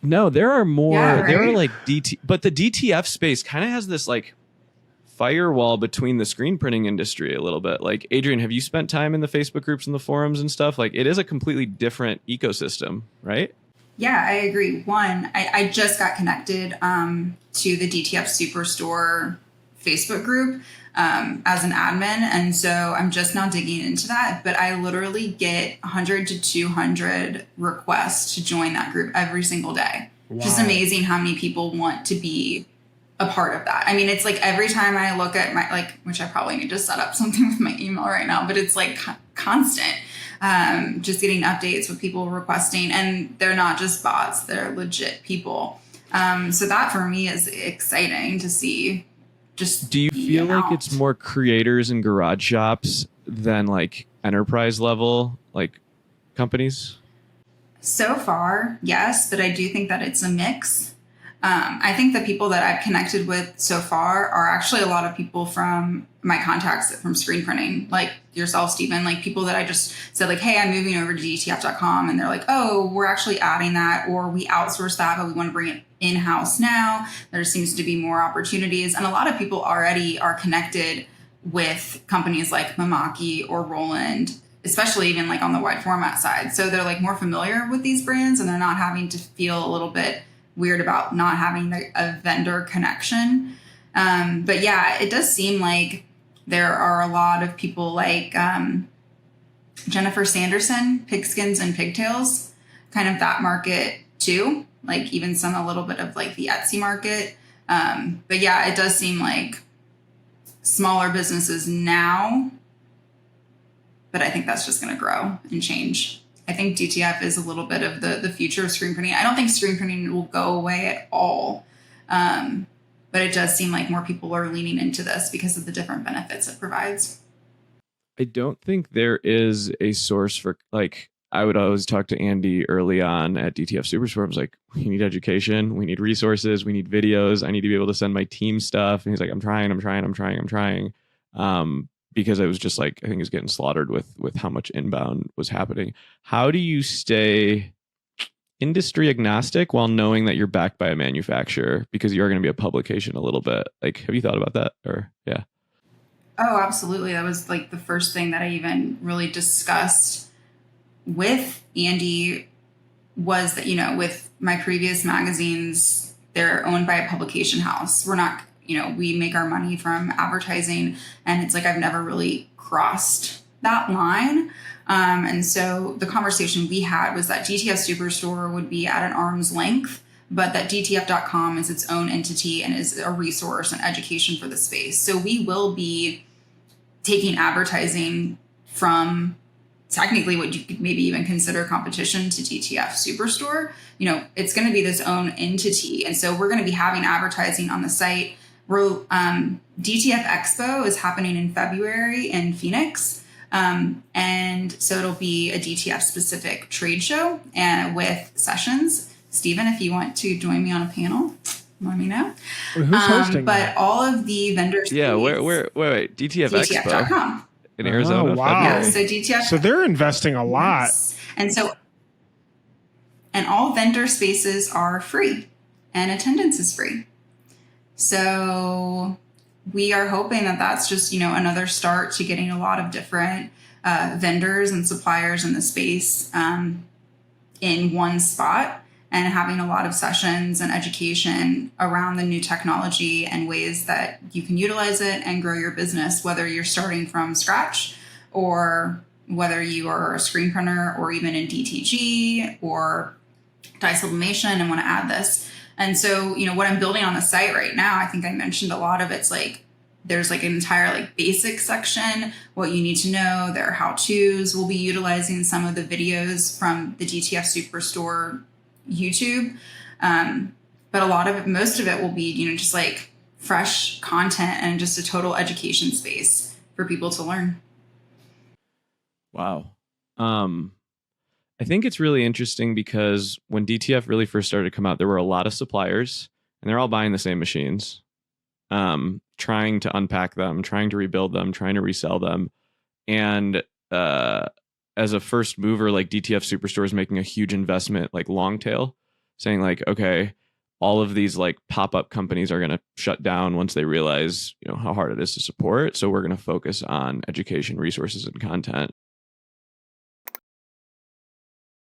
No, there are more. Yeah, There are right. like but the DTF space kind of has this like firewall between the screen printing industry a little bit. Like, Adrian, have you spent time in the Facebook groups and the forums and stuff? Like, it is a completely different ecosystem, right? Yeah, I agree. One, I just got connected to the DTF Superstore Facebook group as an admin. And so I'm just now digging into that. But I literally get 100 to 200 requests to join that group every single day. Wow. Just amazing how many people want to be a part of that. I mean, it's like every time I look at my, like, which I probably need to set up something with my email right now, but it's like constant. Just getting updates with people requesting, and they're not just bots, they're legit people. So that for me is exciting to see. Just do you feel like it's more creators and garage shops than like enterprise level like companies? So far, yes, but I do think that it's a mix. I think the people that I've connected with so far are actually a lot of people from my contacts from screen printing, like yourself, Stephen, like people that I just said like, hey, I'm moving over to DTF.com. And they're like, oh, we're actually adding that, or we outsource that, but we want to bring it in-house now. There seems to be more opportunities. And a lot of people already are connected with companies like Mamaki or Roland, especially even like on the wide format side. So they're like more familiar with these brands, and they're not having to feel a little bit weird about not having a vendor connection. But yeah, it does seem like there are a lot of people like Jennifer Sanderson, Pigskins and Pigtails, kind of that market too. Like even some a little bit of like the Etsy market. But yeah, it does seem like smaller businesses now, but I think that's just going to grow and change. I think DTF is a little bit of the future of screen printing. I don't think screen printing will go away at all. But it does seem like more people are leaning into this because of the different benefits it provides. I don't think there is a source for, like, I would always talk to Andy early on at DTF Superstore. I was like, we need education, we need resources, we need videos. I need to be able to send my team stuff. And he's like, I'm trying. Because I was just like, I think he was getting slaughtered with how much inbound was happening. How do you stay industry agnostic while knowing that you're backed by a manufacturer, because you are going to be a publication a little bit? Like, have you thought about that? Or yeah. Oh, absolutely. That was like the first thing that I even really discussed with Andy was that, you know, with my previous magazines, they're owned by a publication house. We're not, you know, we make our money from advertising, and it's like I've never really crossed that line. And so the conversation we had was that DTF Superstore would be at an arm's length, but that DTF.com is its own entity and is a resource and education for the space. So we will be taking advertising from technically what you could maybe even consider competition to DTF Superstore. You know, it's going to be this own entity. And so we're going to be having advertising on the site. DTF Expo is happening in February in Phoenix. And so it'll be a DTF specific trade show and with sessions. Stephen, if you want to join me on a panel, let me know. Who's hosting but that? all of the vendors. Yeah, wait, DTF Expo DTF.com. in Arizona. Oh, wow. Yeah, so DTF. So they're investing a lot. Yes. And all vendor spaces are free and attendance is free. So we are hoping that that's just, you know, another start to getting a lot of different vendors and suppliers in the space in one spot, and having a lot of sessions and education around the new technology and ways that you can utilize it and grow your business, whether you're starting from scratch or whether you are a screen printer or even in DTG or dye sublimation and want to add this. And so, you know, what I'm building on the site right now, I think I mentioned a lot of it's like, there's like an entire like basic section, what you need to know, there are how-tos. We'll be utilizing some of the videos from the DTF Superstore YouTube. But a lot of it, most of it will be, you know, just like fresh content and just a total education space for people to learn. Wow. I think it's really interesting because when DTF really first started to come out, there were a lot of suppliers and they're all buying the same machines, trying to unpack them, trying to rebuild them, trying to resell them. And as a first mover, like DTF Superstore is making a huge investment, like long tail. saying like, okay, all of these like pop-up companies are going to shut down once they realize, how hard it is to support. So we're going to focus on education, resources, and content.